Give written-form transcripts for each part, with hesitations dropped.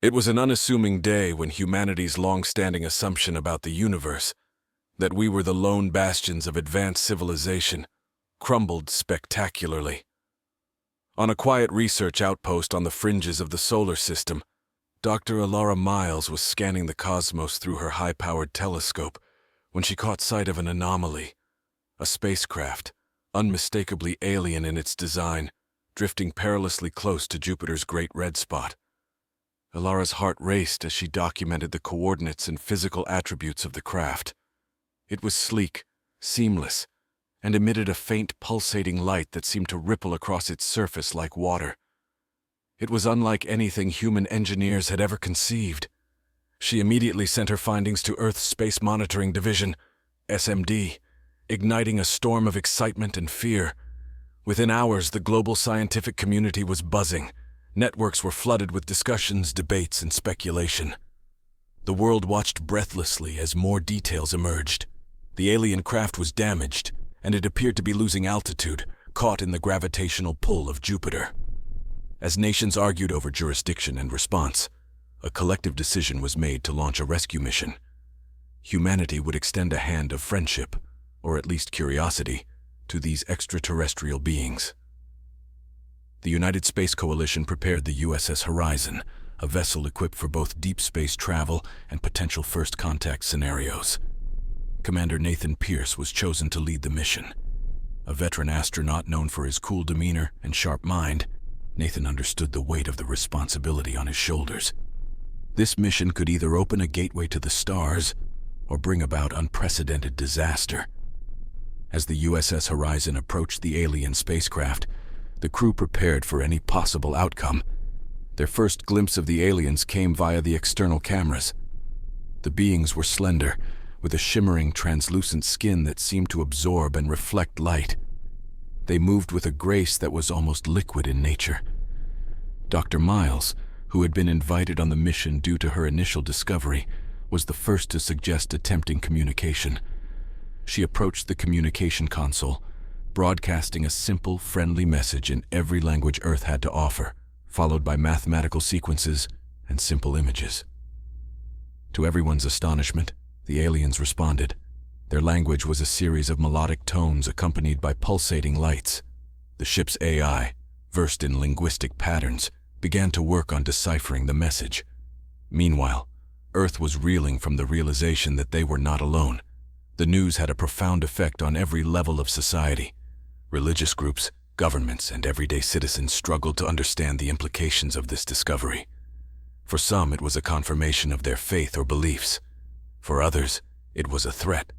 It was an unassuming day when humanity's long-standing assumption about the universe, that we were the lone bastions of advanced civilization, crumbled spectacularly. On a quiet research outpost on the fringes of the solar system, Dr. Alara Miles was scanning the cosmos through her high-powered telescope when she caught sight of an anomaly, a spacecraft, unmistakably alien in its design, drifting perilously close to Jupiter's Great Red Spot. Alara's heart raced as she documented the coordinates and physical attributes of the craft. It was sleek, seamless, and emitted a faint pulsating light that seemed to ripple across its surface like water. It was unlike anything human engineers had ever conceived. She immediately sent her findings to Earth's Space Monitoring Division, SMD, igniting a storm of excitement and fear. Within hours, the global scientific community was buzzing. Networks were flooded with discussions, debates, and speculation. The world watched breathlessly as more details emerged. The alien craft was damaged, and it appeared to be losing altitude, caught in the gravitational pull of Jupiter. As nations argued over jurisdiction and response, a collective decision was made to launch a rescue mission. Humanity would extend a hand of friendship, or at least curiosity, to these extraterrestrial beings. The United Space Coalition prepared the USS Horizon, a vessel equipped for both deep space travel and potential first contact scenarios. Commander Nathan Pierce was chosen to lead the mission. A veteran astronaut known for his cool demeanor and sharp mind, Nathan understood the weight of the responsibility on his shoulders. This mission could either open a gateway to the stars or bring about unprecedented disaster. As the USS Horizon approached the alien spacecraft, the crew prepared for any possible outcome. Their first glimpse of the aliens came via the external cameras. The beings were slender, with a shimmering, translucent skin that seemed to absorb and reflect light. They moved with a grace that was almost liquid in nature. Dr. Miles, who had been invited on the mission due to her initial discovery, was the first to suggest attempting communication. She approached the communication console, broadcasting a simple, friendly message in every language Earth had to offer, followed by mathematical sequences and simple images. To everyone's astonishment, the aliens responded. Their language was a series of melodic tones accompanied by pulsating lights. The ship's AI, versed in linguistic patterns, began to work on deciphering the message. Meanwhile, Earth was reeling from the realization that they were not alone. The news had a profound effect on every level of society. Religious groups, governments, and everyday citizens struggled to understand the implications of this discovery. For some, it was a confirmation of their faith or beliefs. For others, it was a threat.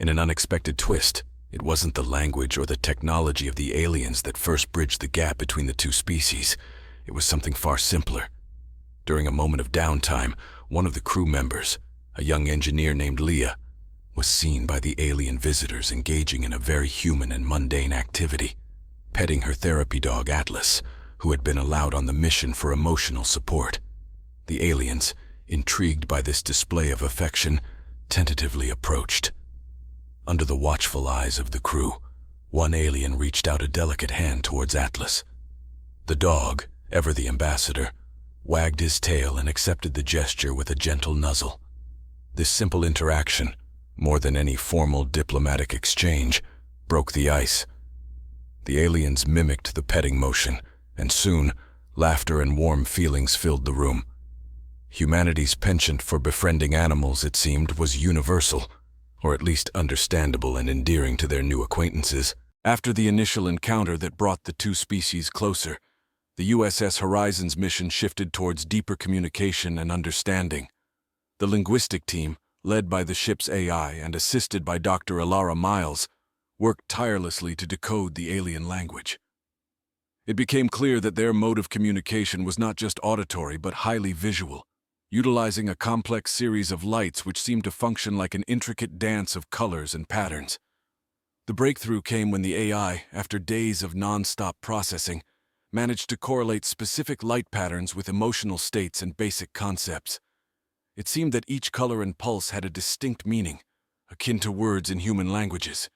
In an unexpected twist, it wasn't the language or the technology of the aliens that first bridged the gap between the two species. It was something far simpler. During a moment of downtime, one of the crew members, a young engineer named Leah, was seen by the alien visitors engaging in a very human and mundane activity, petting her therapy dog Atlas, who had been allowed on the mission for emotional support. The aliens, intrigued by this display of affection, tentatively approached. Under the watchful eyes of the crew, one alien reached out a delicate hand towards Atlas. The dog, ever the ambassador, wagged his tail and accepted the gesture with a gentle nuzzle. This simple interaction, more than any formal diplomatic exchange, broke the ice. The aliens mimicked the petting motion, and soon, laughter and warm feelings filled the room. Humanity's penchant for befriending animals, it seemed, was universal, or at least understandable and endearing to their new acquaintances. After the initial encounter that brought the two species closer, the USS Horizon's mission shifted towards deeper communication and understanding. The linguistic team, led by the ship's AI and assisted by Dr. Alara Miles, worked tirelessly to decode the alien language. It became clear that their mode of communication was not just auditory but highly visual, utilizing a complex series of lights which seemed to function like an intricate dance of colors and patterns. The breakthrough came when the AI, after days of non-stop processing, managed to correlate specific light patterns with emotional states and basic concepts. It seemed that each color and pulse had a distinct meaning, akin to words in human languages.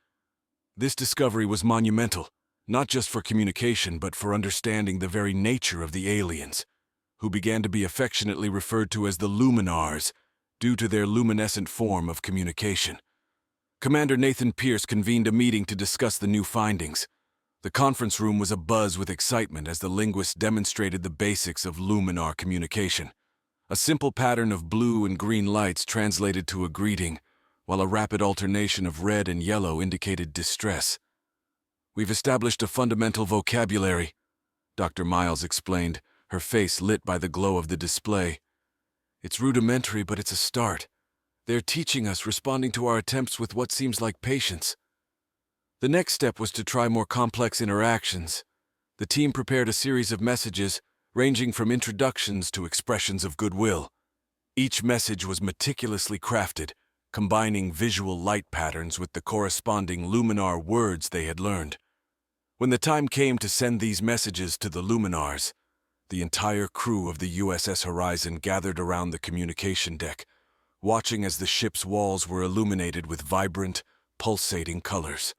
This discovery was monumental, not just for communication but for understanding the very nature of the aliens, who began to be affectionately referred to as the Luminars due to their luminescent form of communication. Commander Nathan Pierce convened a meeting to discuss the new findings. The conference room was abuzz with excitement as the linguist demonstrated the basics of Luminar communication. A simple pattern of blue and green lights translated to a greeting, while a rapid alternation of red and yellow indicated distress. "We've established a fundamental vocabulary," Dr. Miles explained, her face lit by the glow of the display. "It's rudimentary, but it's a start. They're teaching us, responding to our attempts with what seems like patience." The next step was to try more complex interactions. The team prepared a series of messages, ranging from introductions to expressions of goodwill. Each message was meticulously crafted, combining visual light patterns with the corresponding Luminar words they had learned. When the time came to send these messages to the Luminars, the entire crew of the USS Horizon gathered around the communication deck, watching as the ship's walls were illuminated with vibrant, pulsating colors.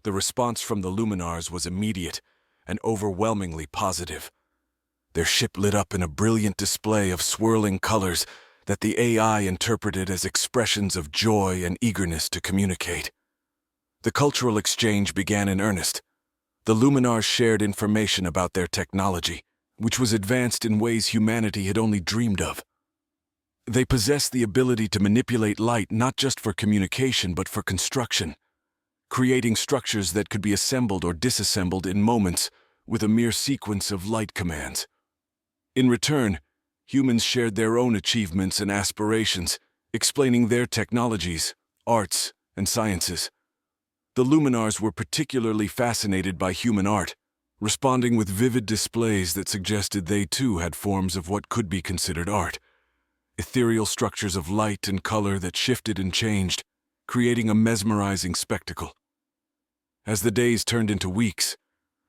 The response from the Luminars was immediate and overwhelmingly positive. Their ship lit up in a brilliant display of swirling colors that the AI interpreted as expressions of joy and eagerness to communicate. The cultural exchange began in earnest. The Luminars shared information about their technology, which was advanced in ways humanity had only dreamed of. They possessed the ability to manipulate light not just for communication but for construction, creating structures that could be assembled or disassembled in moments with a mere sequence of light commands. In return, humans shared their own achievements and aspirations, explaining their technologies, arts, and sciences. The Luminars were particularly fascinated by human art, responding with vivid displays that suggested they too had forms of what could be considered art. Ethereal structures of light and color that shifted and changed, creating a mesmerizing spectacle. As the days turned into weeks,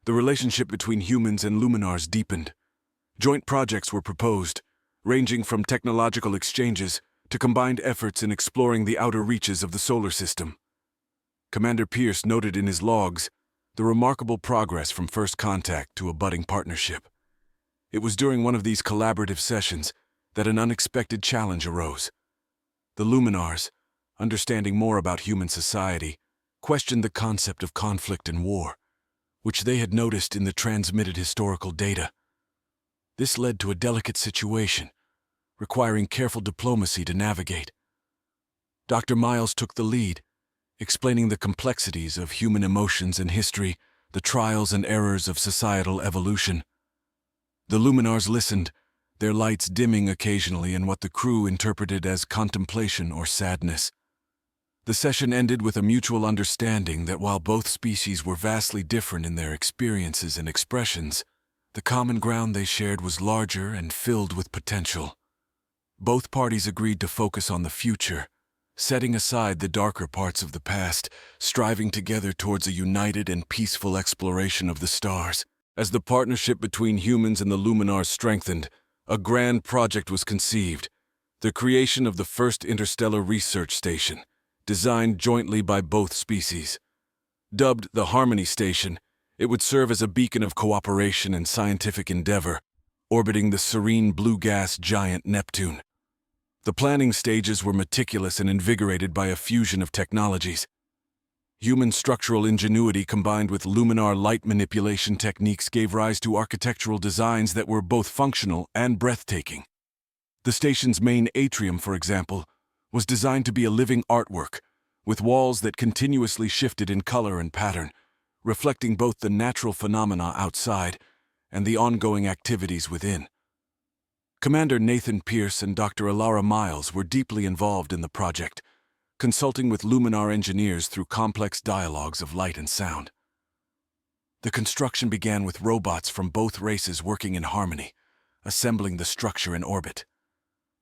the relationship between humans and Luminars deepened. Joint projects were proposed, ranging from technological exchanges to combined efforts in exploring the outer reaches of the solar system. Commander Pierce noted in his logs the remarkable progress from first contact to a budding partnership. It was during one of these collaborative sessions that an unexpected challenge arose. The Luminars, understanding more about human society, questioned the concept of conflict and war, which they had noticed in the transmitted historical data. This led to a delicate situation, requiring careful diplomacy to navigate. Dr. Miles took the lead, explaining the complexities of human emotions and history, the trials and errors of societal evolution. The Luminars listened, their lights dimming occasionally in what the crew interpreted as contemplation or sadness. The session ended with a mutual understanding that while both species were vastly different in their experiences and expressions, the common ground they shared was larger and filled with potential. Both parties agreed to focus on the future, setting aside the darker parts of the past, striving together towards a united and peaceful exploration of the stars. As the partnership between humans and the Luminars strengthened, a grand project was conceived, the creation of the first interstellar research station, designed jointly by both species. Dubbed the Harmony Station, it would serve as a beacon of cooperation and scientific endeavor, orbiting the serene blue gas giant Neptune. The planning stages were meticulous and invigorated by a fusion of technologies. Human structural ingenuity combined with Luminar light manipulation techniques gave rise to architectural designs that were both functional and breathtaking. The station's main atrium, for example, was designed to be a living artwork, with walls that continuously shifted in color and pattern, reflecting both the natural phenomena outside and the ongoing activities within. Commander Nathan Pierce and Dr. Alara Miles were deeply involved in the project, consulting with Luminar engineers through complex dialogues of light and sound. The construction began with robots from both races working in harmony, assembling the structure in orbit.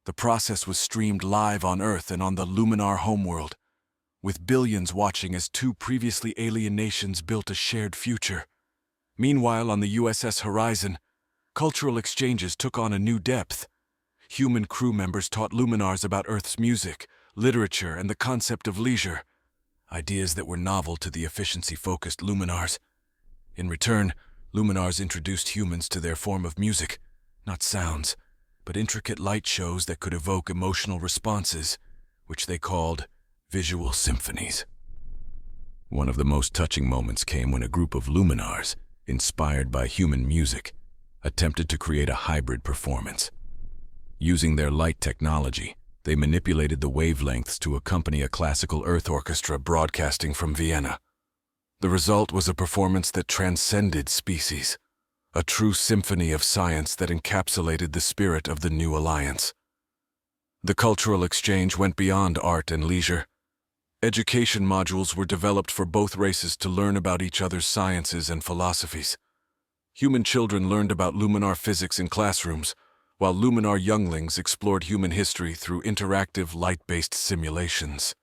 The process was streamed live on Earth and on the Luminar homeworld, with billions watching as two previously alien nations built a shared future. Meanwhile, on the USS Horizon, cultural exchanges took on a new depth. Human crew members taught Luminars about Earth's music, literature, and the concept of leisure, ideas that were novel to the efficiency-focused Luminars. In return, Luminars introduced humans to their form of music, not sounds, but intricate light shows that could evoke emotional responses, which they called visual symphonies. One of the most touching moments came when a group of luminars, inspired by human music, attempted to create a hybrid performance. Using their light technology, they manipulated the wavelengths to accompany a classical earth orchestra broadcasting from Vienna. The result was a performance that transcended species, a true symphony of science that encapsulated the spirit of the new alliance. The cultural exchange went beyond art and leisure. Education modules were developed for both races to learn about each other's sciences and philosophies. Human children learned about luminar physics in classrooms, while luminar younglings explored human history through interactive light-based simulations.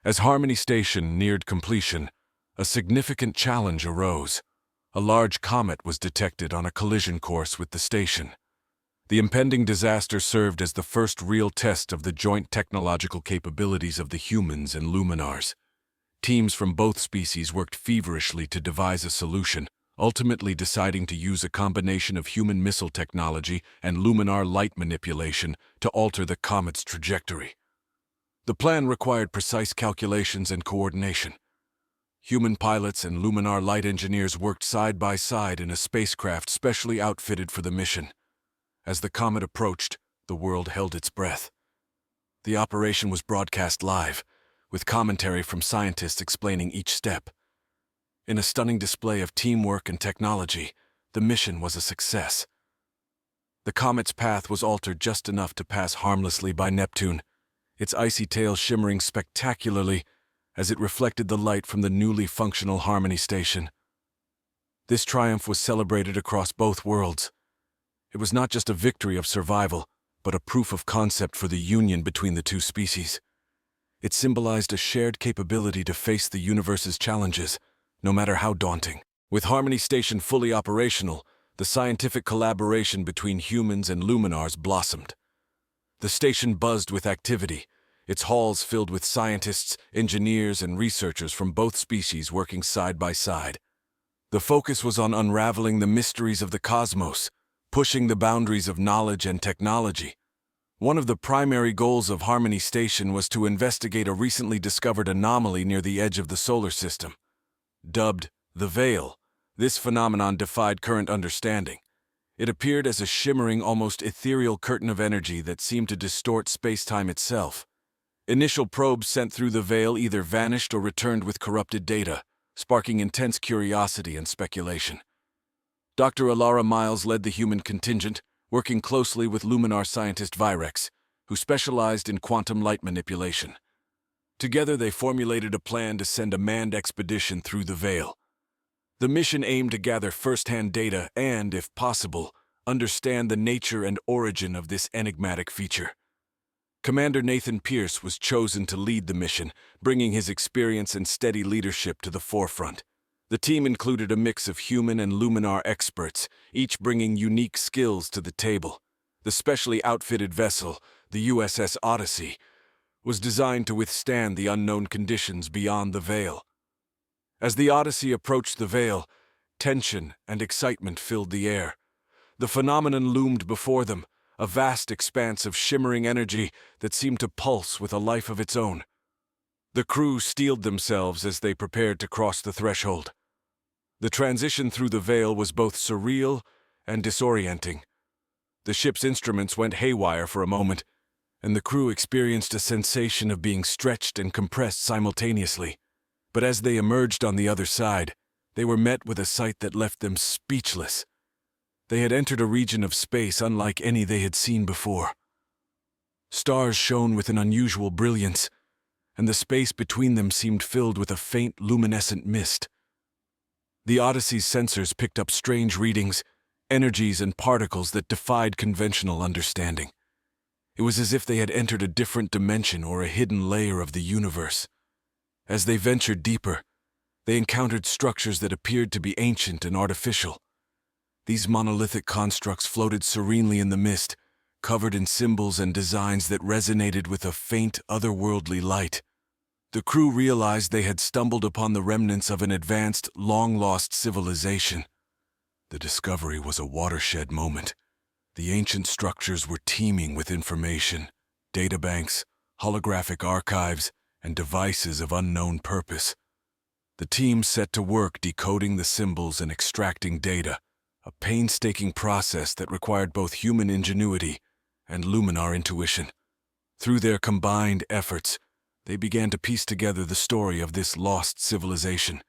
As Harmony Station neared completion, a significant challenge arose. A large comet was detected on a collision course with the station. The impending disaster served as the first real test of the joint technological capabilities of the humans and luminars. Teams from both species worked feverishly to devise a solution, ultimately deciding to use a combination of human missile technology and luminar light manipulation to alter the comet's trajectory. The plan required precise calculations and coordination. Human pilots and luminar light engineers worked side by side in a spacecraft specially outfitted for the mission. As the comet approached, the world held its breath. The operation was broadcast live, with commentary from scientists explaining each step. In a stunning display of teamwork and technology, the mission was a success. The comet's path was altered just enough to pass harmlessly by Neptune, its icy tail shimmering spectacularly as it reflected the light from the newly functional Harmony Station. This triumph was celebrated across both worlds. It was not just a victory of survival, but a proof of concept for the union between the two species. It symbolized a shared capability to face the universe's challenges, no matter how daunting. With Harmony Station fully operational, the scientific collaboration between humans and luminars blossomed. The station buzzed with activity, its halls filled with scientists, engineers, and researchers from both species working side by side. The focus was on unraveling the mysteries of the cosmos, pushing the boundaries of knowledge and technology. One of the primary goals of Harmony Station was to investigate a recently discovered anomaly near the edge of the solar system. Dubbed the Veil, this phenomenon defied current understanding. It appeared as a shimmering, almost ethereal curtain of energy that seemed to distort space-time itself. Initial probes sent through the veil either vanished or returned with corrupted data, sparking intense curiosity and speculation. Dr. Alara Miles led the human contingent, working closely with luminar scientist Virex, who specialized in quantum light manipulation. Together they formulated a plan to send a manned expedition through the veil. The mission aimed to gather first-hand data and, if possible, understand the nature and origin of this enigmatic feature. Commander Nathan Pierce was chosen to lead the mission, bringing his experience and steady leadership to the forefront. The team included a mix of human and luminar experts, each bringing unique skills to the table. The specially outfitted vessel, the USS Odyssey, was designed to withstand the unknown conditions beyond the veil. As the Odyssey approached the veil, tension and excitement filled the air. The phenomenon loomed before them, a vast expanse of shimmering energy that seemed to pulse with a life of its own. The crew steeled themselves as they prepared to cross the threshold. The transition through the veil was both surreal and disorienting. The ship's instruments went haywire for a moment, and the crew experienced a sensation of being stretched and compressed simultaneously. But as they emerged on the other side, they were met with a sight that left them speechless. They had entered a region of space unlike any they had seen before. Stars shone with an unusual brilliance, and the space between them seemed filled with a faint luminescent mist. The Odyssey's sensors picked up strange readings, energies and particles that defied conventional understanding. It was as if they had entered a different dimension or a hidden layer of the universe. As they ventured deeper, they encountered structures that appeared to be ancient and artificial. These monolithic constructs floated serenely in the mist, covered in symbols and designs that resonated with a faint, otherworldly light. The crew realized they had stumbled upon the remnants of an advanced, long-lost civilization. The discovery was a watershed moment. The ancient structures were teeming with information, databanks, holographic archives, and devices of unknown purpose. The team set to work decoding the symbols and extracting data, a painstaking process that required both human ingenuity and luminar intuition. Through their combined efforts, they began to piece together the story of this lost civilization.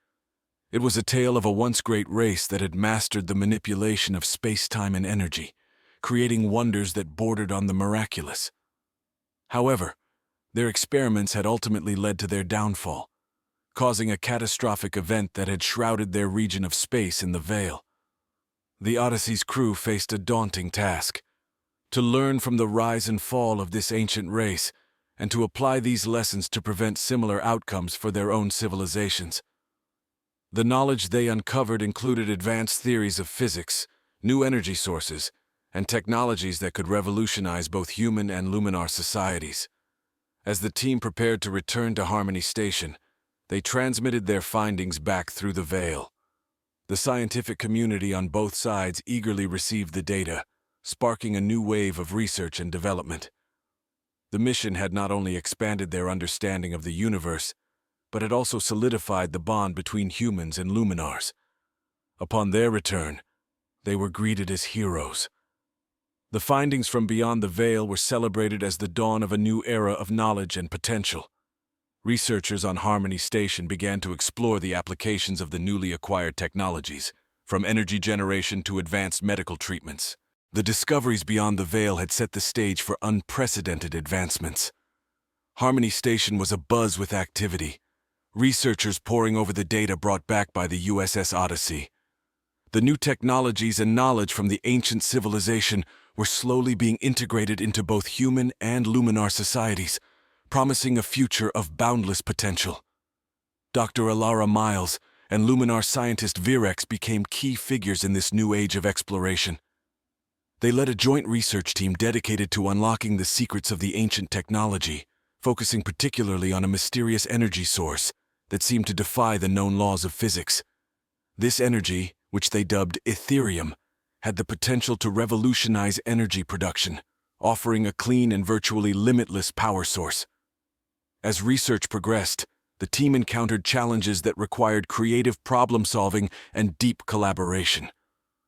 It was a tale of a once great race that had mastered the manipulation of space-time and energy, creating wonders that bordered on the miraculous. However, their experiments had ultimately led to their downfall, causing a catastrophic event that had shrouded their region of space in the veil. The Odyssey's crew faced a daunting task: to learn from the rise and fall of this ancient race, and to apply these lessons to prevent similar outcomes for their own civilizations. The knowledge they uncovered included advanced theories of physics, new energy sources, and technologies that could revolutionize both human and luminar societies. As the team prepared to return to Harmony Station, they transmitted their findings back through the veil. The scientific community on both sides eagerly received the data, sparking a new wave of research and development. The mission had not only expanded their understanding of the universe, but it also solidified the bond between humans and luminars. Upon their return, they were greeted as heroes. The findings from beyond the veil were celebrated as the dawn of a new era of knowledge and potential. Researchers on Harmony Station began to explore the applications of the newly acquired technologies, from energy generation to advanced medical treatments. The discoveries beyond the veil had set the stage for unprecedented advancements. Harmony Station was abuzz with activity, researchers poring over the data brought back by the USS Odyssey. The new technologies and knowledge from the ancient civilization were slowly being integrated into both human and luminar societies, promising a future of boundless potential. Dr. Alara Miles and luminar scientist Virex became key figures in this new age of exploration. They led a joint research team dedicated to unlocking the secrets of the ancient technology, focusing particularly on a mysterious energy source that seemed to defy the known laws of physics. This energy, which they dubbed Ethereum, had the potential to revolutionize energy production, offering a clean and virtually limitless power source. As research progressed, the team encountered challenges that required creative problem-solving and deep collaboration.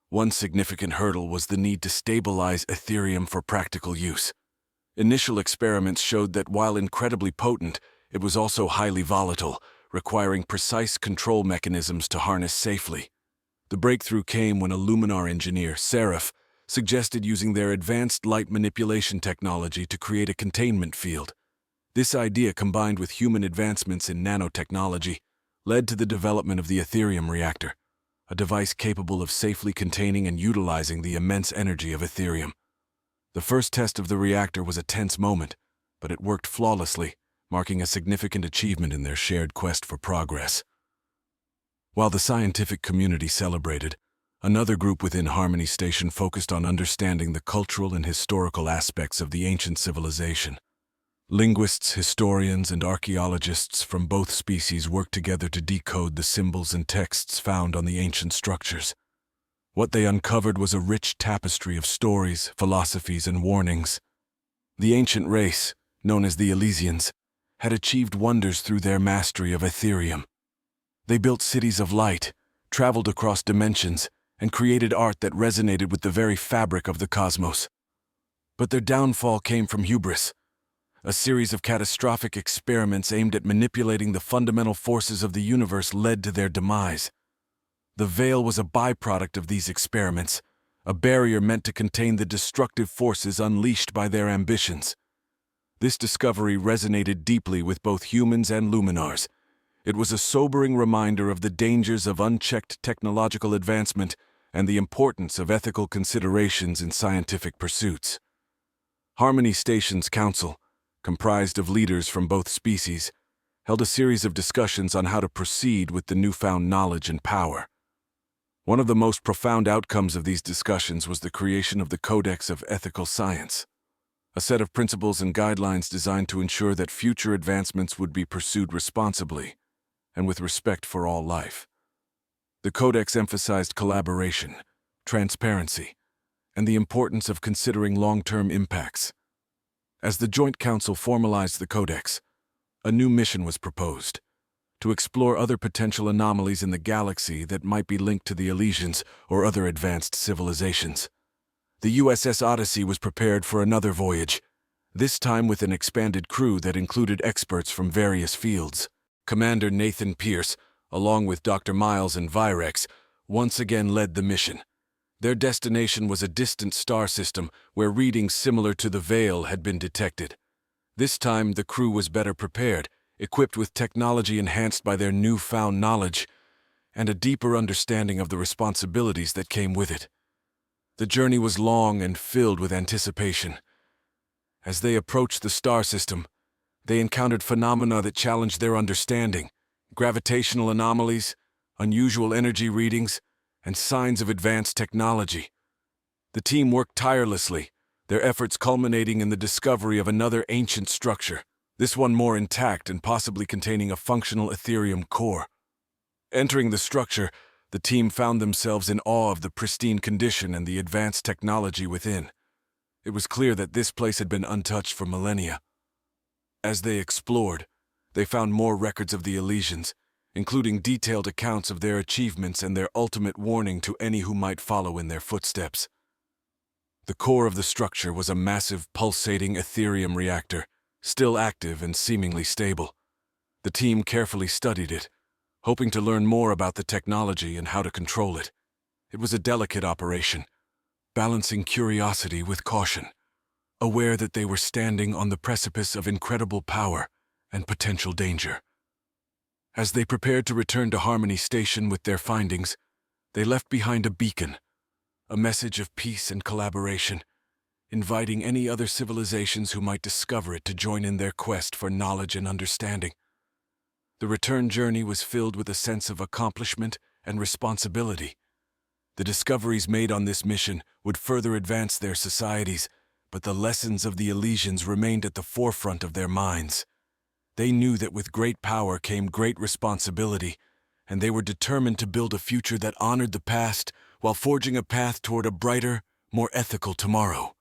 One significant hurdle was the need to stabilize Ethereum for practical use. Initial experiments showed that while incredibly potent, it was also highly volatile, requiring precise control mechanisms to harness safely. The breakthrough came when a luminar engineer, Seraph, suggested using their advanced light manipulation technology to create a containment field. This idea, combined with human advancements in nanotechnology, led to the development of the Ethereum reactor, a device capable of safely containing and utilizing the immense energy of Ethereum. The first test of the reactor was a tense moment, but it worked flawlessly, marking a significant achievement in their shared quest for progress. While the scientific community celebrated, another group within Harmony Station focused on understanding the cultural and historical aspects of the ancient civilization. Linguists, historians, and archaeologists from both species worked together to decode the symbols and texts found on the ancient structures. What they uncovered was a rich tapestry of stories, philosophies, and warnings. The ancient race, known as the Elysians, had achieved wonders through their mastery of Ethereum. They built cities of light, traveled across dimensions, and created art that resonated with the very fabric of the cosmos. But their downfall came from hubris. A series of catastrophic experiments aimed at manipulating the fundamental forces of the universe led to their demise. The veil was a byproduct of these experiments, a barrier meant to contain the destructive forces unleashed by their ambitions. This discovery resonated deeply with both humans and luminars. It was a sobering reminder of the dangers of unchecked technological advancement and the importance of ethical considerations in scientific pursuits. Harmony Station's council, comprised of leaders from both species, held a series of discussions on how to proceed with the newfound knowledge and power. One of the most profound outcomes of these discussions was the creation of the Codex of Ethical Science, a set of principles and guidelines designed to ensure that future advancements would be pursued responsibly and with respect for all life. The Codex emphasized collaboration, transparency, and the importance of considering long-term impacts. As the Joint Council formalized the Codex, a new mission was proposed: to explore other potential anomalies in the galaxy that might be linked to the Elysians or other advanced civilizations. The USS Odyssey was prepared for another voyage, this time with an expanded crew that included experts from various fields. Commander Nathan Pierce, along with Dr. Miles and Virex, once again led the mission. Their destination was a distant star system where readings similar to the Veil had been detected. This time, the crew was better prepared, equipped with technology enhanced by their newfound knowledge and a deeper understanding of the responsibilities that came with it. The journey was long and filled with anticipation. As they approached the star system, they encountered phenomena that challenged their understanding: gravitational anomalies, unusual energy readings, and signs of advanced technology. The team worked tirelessly, their efforts culminating in the discovery of another ancient structure, this one more intact and possibly containing a functional Ethereum core. Entering the structure, the team found themselves in awe of the pristine condition and the advanced technology within. It was clear that this place had been untouched for millennia. As they explored, they found more records of the Elysians, including detailed accounts of their achievements and their ultimate warning to any who might follow in their footsteps. The core of the structure was a massive, pulsating Ethereum reactor, still active and seemingly stable. The team carefully studied it, hoping to learn more about the technology and how to control it. It was a delicate operation, balancing curiosity with caution, aware that they were standing on the precipice of incredible power and potential danger. As they prepared to return to Harmony Station with their findings, they left behind a beacon, a message of peace and collaboration, inviting any other civilizations who might discover it to join in their quest for knowledge and understanding. The return journey was filled with a sense of accomplishment and responsibility. The discoveries made on this mission would further advance their societies, but the lessons of the Elysians remained at the forefront of their minds. They knew that with great power came great responsibility, and they were determined to build a future that honored the past while forging a path toward a brighter, more ethical tomorrow.